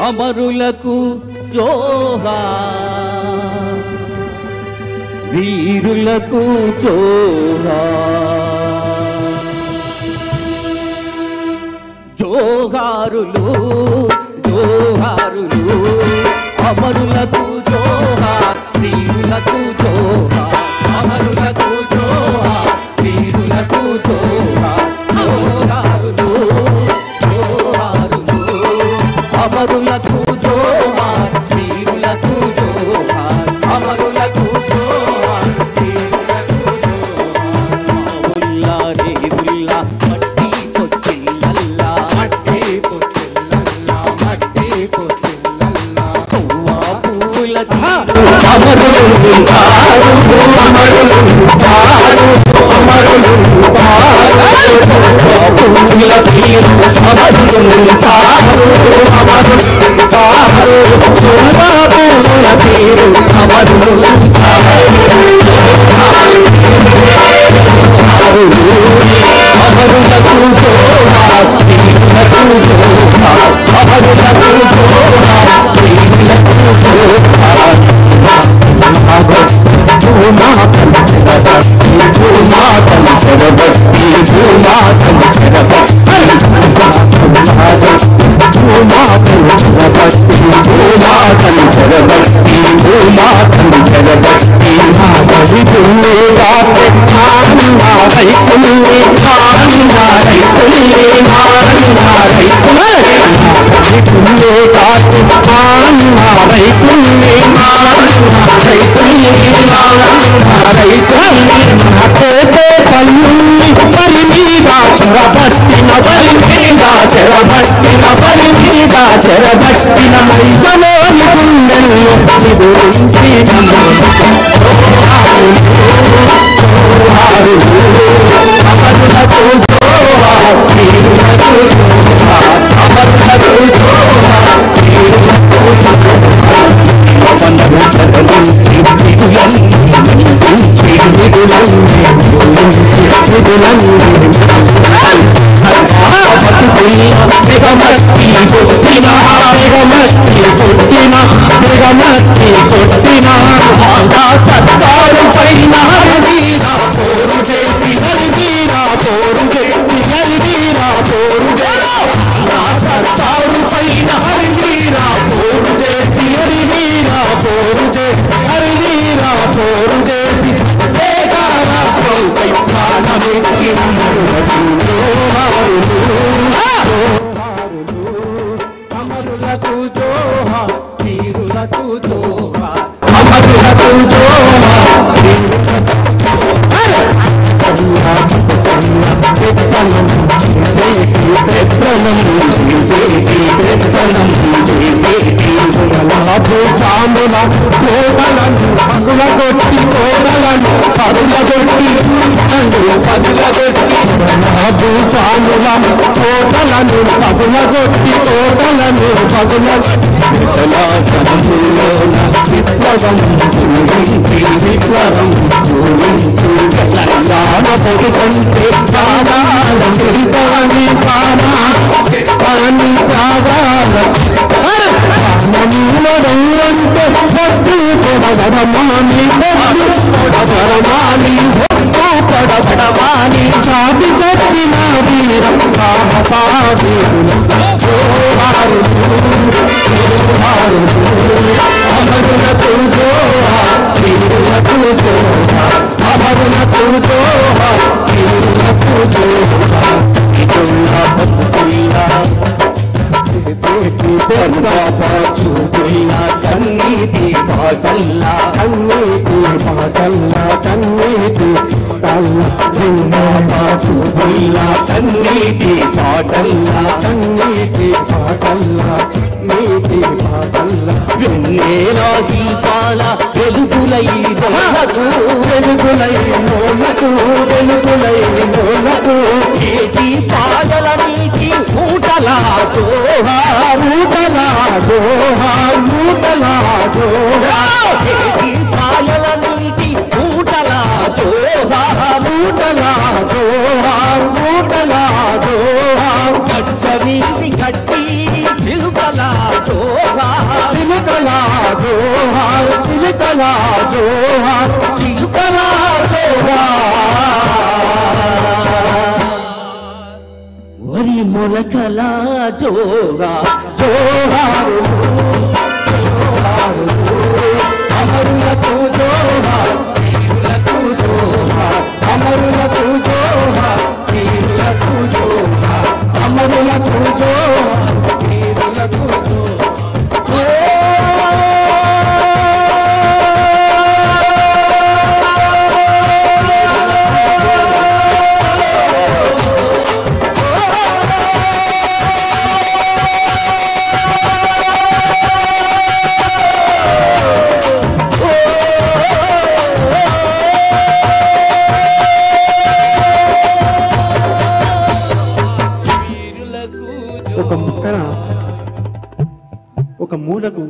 అమరులకు జోహార్, వీరులకు జోహార్. జోహారులు జోహారులు, అమరులకు జోహార్, వీరులకు జోహార్. అమరులకు జోహార్, వీరులకు జోహార్. జోహారులు జోహారులు, అమరులకు జోహార్, వీరులకు జోహార్. అమరులకు జోహార్, వీరులకు జోహార్. ఉల్లా రే ఉల్లా, మట్టి పొచ్చిల్లల్లా, మట్టి పొచ్చిల్లల్లా, మట్టి పొచ్చిల్లల్లా. పువ్వా పూల అమరులు ఉంటారు, అమరులు ఉంటారు, అమరులు ఉంటారు. పూల తీరు అమరులు ఉంటారు, అమరులు ఉంటారు. పువ్వా పూల తీరు అమరులు ఉంటారు. అమరులకు జోహార్, వీరులకు జోహార్. అమరులకు జోహార్, వీరులకు జోహార్. భూమాతను చెరబట్టి, భూమాతను చెరబట్టి, భూమాతను చెరబట్టి, భూమాతను చెరబట్టి, భూమాతను చెరబట్టి, భూమాతను చెరబట్టి. రైతుల్ని రైతుల్ని రైతుల్ని రైతుల్ని కాచి రైతుల్ని రైతుల్ని కోసే పల్లుల్ని పరి మీద చెరబట్టిన, పరి మీద చెరబట్టిన, పరి మీద చెరబట్టిన నైజమోని గుండెల్లో నిదురించి అమరులకు జోహార్, వీరులకు జోహార్. అమరులకు జోహార్, వీరులకు జోహార్. పన్ను చదవించి నిధులన్నీ నిందించి, నిధులన్నీ నిందించి, నిధులన్నీ దిగమస్తి కొట్టిన, దిగమస్తి కొట్టిన, దిగమస్తి కొట్టిన. సత్తారు పైన హరివీరా పోరు చేసి, హరివీరా పోరు చేసి, హరివీరా పోరు చేసి. సత్తారు పైన హరివీరా పోరు చేసి, హరివీరా పోరు చేసి, హరివీరా పోరు చేసి. రాష్ట్రంపై ప్రాణమిచ్చి అమరులకు జోహార్, వీరులకు జోహార్. అమరులకు జోహార్, పెత్తనం చేసేటి, పెత్తనం చేసేటి, పెత్తనం చేసేటి. భూసాముల కోటలను పగులగొట్టి, కోటలను పగులగొట్టి, పగులగొట్టి. భూసాముల కోటలను పగులగొట్టి, కోటలను పగులగొట్టి. విప్లవం చూడించి, విప్లవం చూడించి. తెలంగాణ పొడికంటే ప్రాణాల తిరితవని, ప్రాణాన్ని కావాల అంటే పొద్దు పొడగడమాని, పొద్దు పొడగడమాని, పొద్దు పొడగడమాని. చాటి చెప్పిన వీరం సాహసావీరుల జోహారులు, జోహారులు. అమరులకు జోహార్, వీరులకు జోహార్. అమరులకు జోహార్, వీరులకు జోహార్. ఇటుల్లా బతుకుల్లా చూపుల్లా, కన్నీటి పాటల్లా, కన్నీటి పాటల్లా, కన్నీటి పాటల్లా. చూపుల్లా, కన్నీటి పాటల్లా, కన్నీటి పాటల్లా, నీటి పాటల్లా. వెన్నెల దీపాల వెలుగులై దొలకు, వెలుగులై నోలకు, వెలుగులై నోలకు. ఏటి పాయల నీటి ఊటలా జోహార్, ఊటలా జోహార్, ఊటలా జోహార్. ఏటి పాయల నీటి ఊటలా జోహార్, ఊటలా జోహార్, ఊటలా జోహార్. గడ్డ వీధి గడ్డి చిలుకలా జోహార్. మొలకలా జోహార్ చిలుకలా జోహార్ వరి మొలకలా జోహార్ జోహారు జోహారు అమరులకు జోహార్ వీరులకు జోహార్ అమరులకు జోహార్ వీరులకు జోహార్ అమరులకు జోహార్ వీరులకు ఒక మూలకు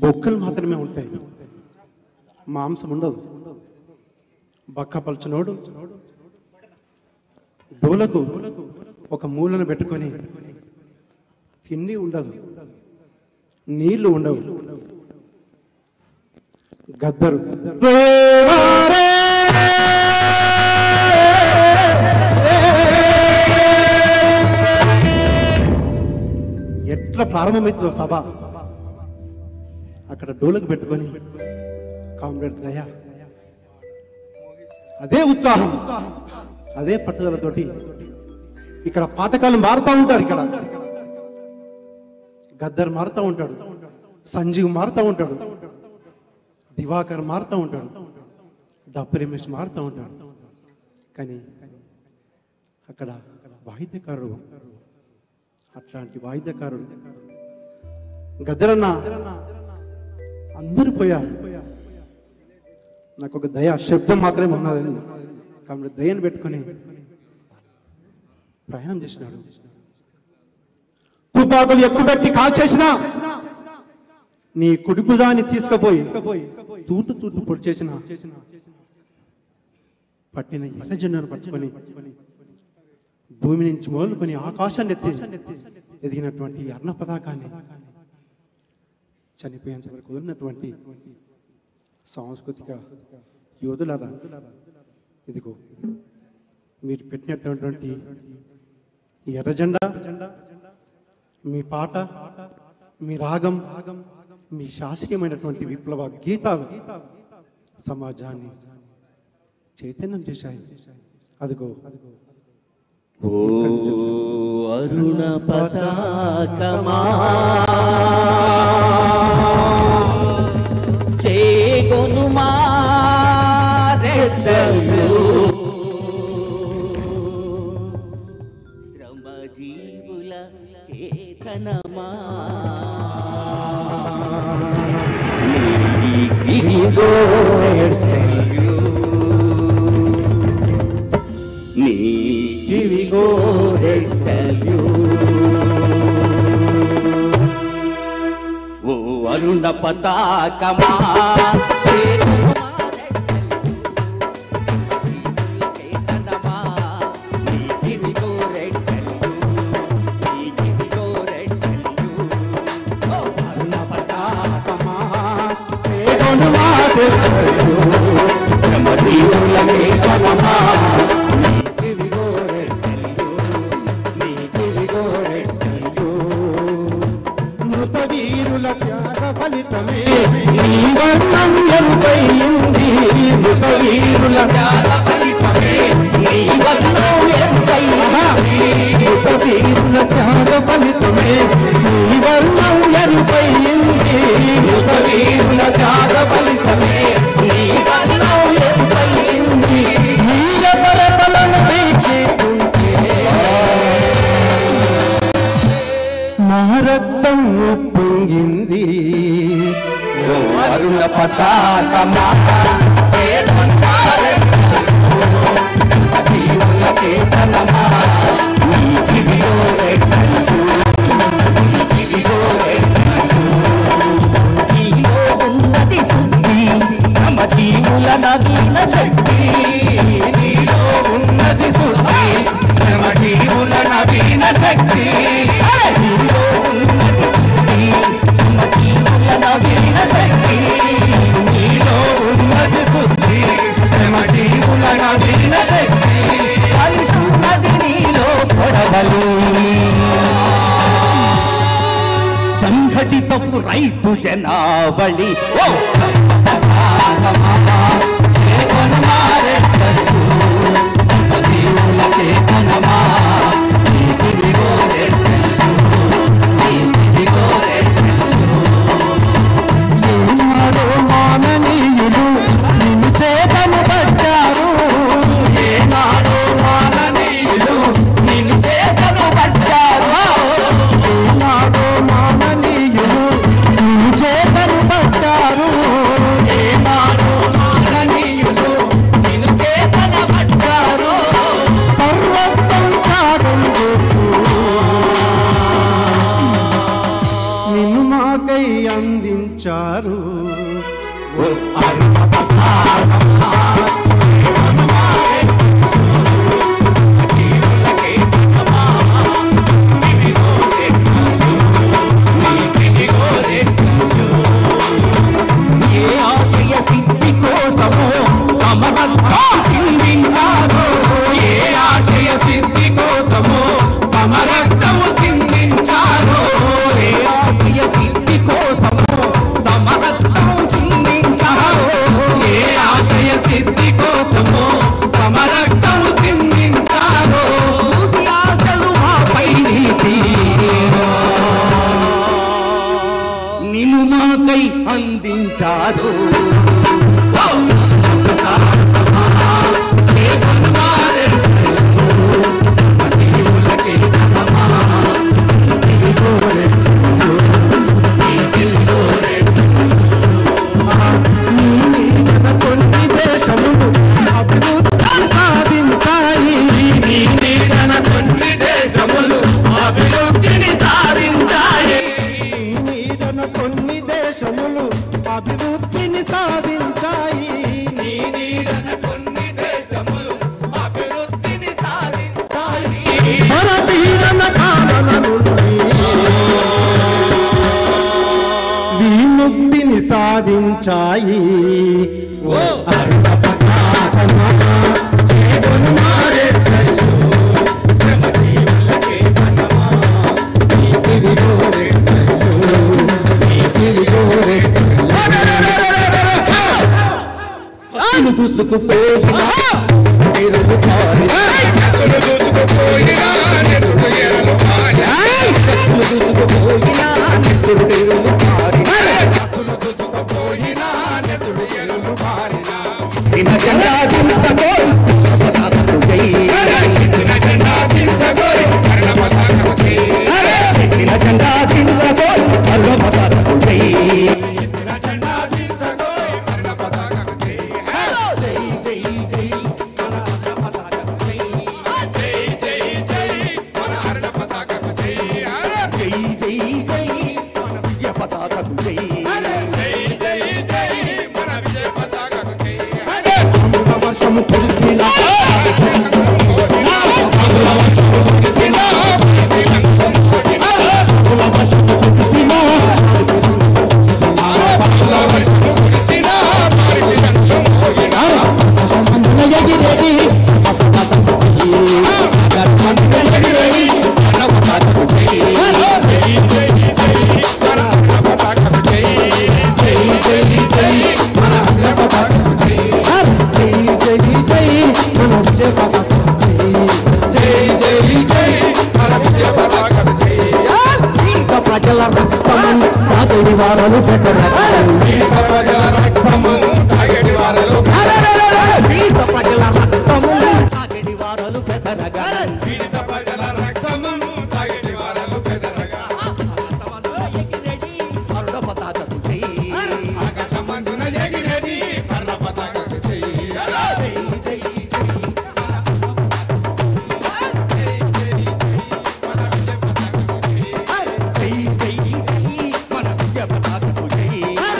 బొక్కలు మాత్రమే ఉంటాయి, మాంసం ఉండదు. బక్క పలుచనోడు డోలకు ఒక మూలను పెట్టుకొని తిండి ఉండదు, నీళ్లు ఉండవు. గద్దరు ఎట్లా ప్రారంభమవుతుందో సభ, అక్కడ డోలకు పెట్టుకొని కామ్రేడ్ దయ, అదే ఉత్సాహం, అదే పట్టుదలతోటి ఇక్కడ పాఠకాలు మారుతూ ఉంటారు. ఇక్కడ గద్దర్ మారుతూ ఉంటాడు, సంజీవ్ మారుతూ ఉంటాడు, దివాకర్ మారుతూ ఉంటాడు, డప్పు రమేష్ మారుతూ ఉంటాడు. కానీ అక్కడ వాయిద్యకారుడు, అట్లాంటి వాయిద్యకారుడు గద్దరన్న అందరూ పోయారు. నాకు ఒక దయ శబ్దం మాత్రమే ఉన్నదని కాబట్టి దయను పెట్టుకొని ప్రయాణం చేసినాడు. తుపాకులు ఎక్కుపెట్టి కాల్చేసిన నీ కుడి భుజాన్ని తీసుకుపోయి తూటు తూటు పొడి చేసిన పట్టిన ఎర్ర జెండాను పట్టుకొని భూమి నుంచి మొదలుకొని ఆకాశాన్ని ఎదిగినటువంటి అర్ణ పతాకాన్ని చనిపోయేంత వరకు ఉన్నటువంటి సాంస్కృతిక యోధులారా, ఇదిగో మీరు పెట్టినటువంటి ఈ ఎర్ర జెండా, మీ పాట, మీ రాగం, మీ శాస్త్రీయమైనటువంటి విప్లవ గీతాలు సమాజాన్ని చైతన్యం చేశాయి. అదిగో ఓ అరుణ పతాకమా చేగొనుమా రెడ్డలు శ్రమజీవుల కేతనమా నీకిదిగో నీకిదిగో ఓ అరుణ పతాకమా మృతవీరుల త్యాగ ఫలితమే నీ వర్ణం ఎరుపైంది, మృతవీరుల త్యాగ ఫలితమే నీ వర్ణం ఎరుపైంది, మృతవీరుల త్యాగ ఫలితమే నీ వర్ణం ఎరుపైంది, మృతవీరుల త్యాగ ఫలితమే నీ వర్ణం ఎరుపైంది. నీల పరపలను వీక్షిస్తుంటే నా రక్తం ఉప్పొంగింది. ఓ అరుణ పతాకమా జీవుల చేతనమా నీకిదిగో రెడ్డలు, నీకిదిగో రెడ్డలు. నీలో ఉన్నది శుద్ధి శ్రమజీవుల నవీన శక్తి, నీలో ఉన్నది శుద్ధి శ్రమజీవుల నవీన శక్తి, నీలో ఉన్నది శుద్ధి శ్రమజీవుల నవీన శక్తి. జనావళి సంఘటితపు రైతు జనావళి ఏనాడో మాననీయులు నిన్ను చేతను పట్టారు ఏనాడో మాననీయులు నిన్ను చేతను పట్టారు ఏనాడో మాననీయులు నిన్ను చేతను పట్టారు ఏనాడో మాననీయులు నిన్ను చేతను పట్టారు సర్వస్వం త్యాగం చేస్తూ నిన్ను మాకై అందించారు ఏ ఆశయ సిద్ధి కోసమో తమ రక్తం చిందించారు ఏ ఆశయ సిద్ధి కోసమో తమ రక్తము చిందించారు ఏ ఆశయ సిద్ధి కోసమో తమ రక్తము చిందించారు ఏ ఆశయ సిద్ధి కోసమో తమ రక్తము చిందించారు ఆశలు మాపై నిలిపి నిన్ను మాకై అందించారు కొన్ని దేశములు అభివృద్ధి సాధించాయి కొన్ని దేశములు అభివృద్ధిని సాధించాయి నీడన కొన్ని దేశములు అభివృద్ధిని సాధించాయి కొన్ని దేశములు అభివృద్ధిని సాధించాయి మన పీడన కాలన నుండి విముక్తిని సాధించాయి దూసుకుపోయినా వర్షము కురిసిన ప్రజల రక్తము తాగడి వారలు పెట్టరు ప్రజల రక్తము తాగడి వారలు ప్రజల రక్తము తాగడి వారలు పెదరగా ప్రజల రక్తము తాగడి వారలు పెదరగా ఎగిరెడి పర్ణ పతాకకు చెయ్యి ఆకాశమందున ఎగిరెడి పర్ణ పతాకకు చెయ్యి మన విజయ పతాకకు చెయ్యి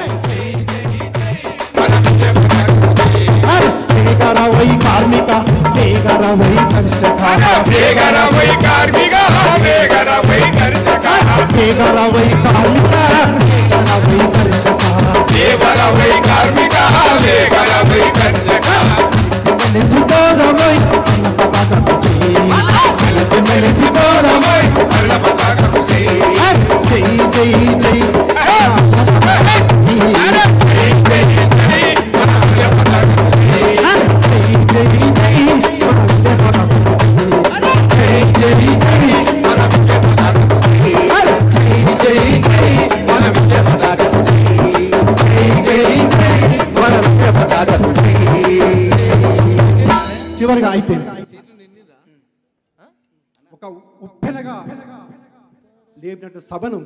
లేపినట్టు సభను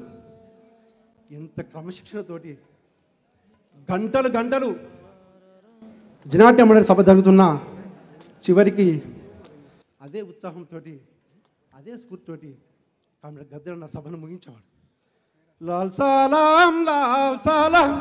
ఎంత క్రమశిక్షణతోటి గంటలు గంటలు జనాట్యం సభ జరుగుతున్నా చివరికి అదే ఉత్సాహంతో అదే స్ఫూర్తితోటి కామెడీ గద్దరన్న సభను ముగించేవాడు. లాల్ సలాం సలాం